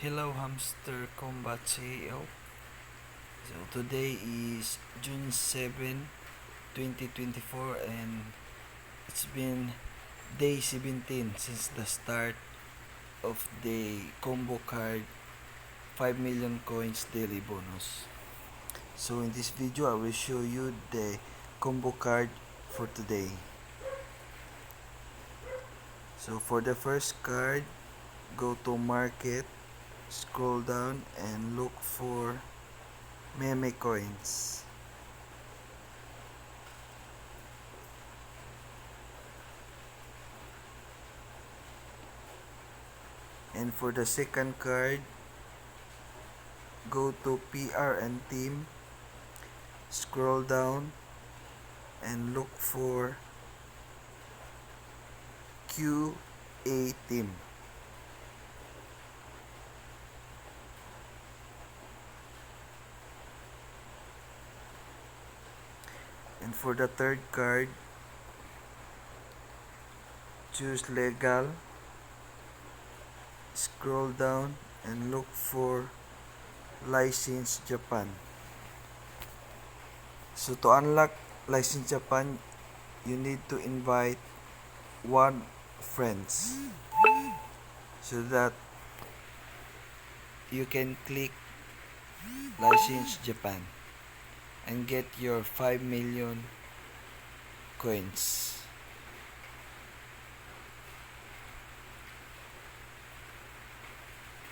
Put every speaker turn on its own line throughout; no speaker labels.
Hello Hamster Combat CEO. So today is June 7, 2024, and it's been day 17 since the start of the combo card 5 million coins daily bonus. So in this video I will show you the combo card for today. So for the first card, go to market, scroll down and look for meme coins. And for the second card, go to PR and team, scroll down and look for QA team. And for the third card, choose legal, scroll down and look for license Japan. So to unlock license Japan, you need to invite one friends so that you can click license Japan and get your 5 million coins.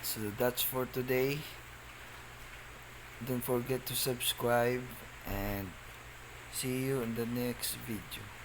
So that's for today. Don't forget to subscribe and see you in the next video.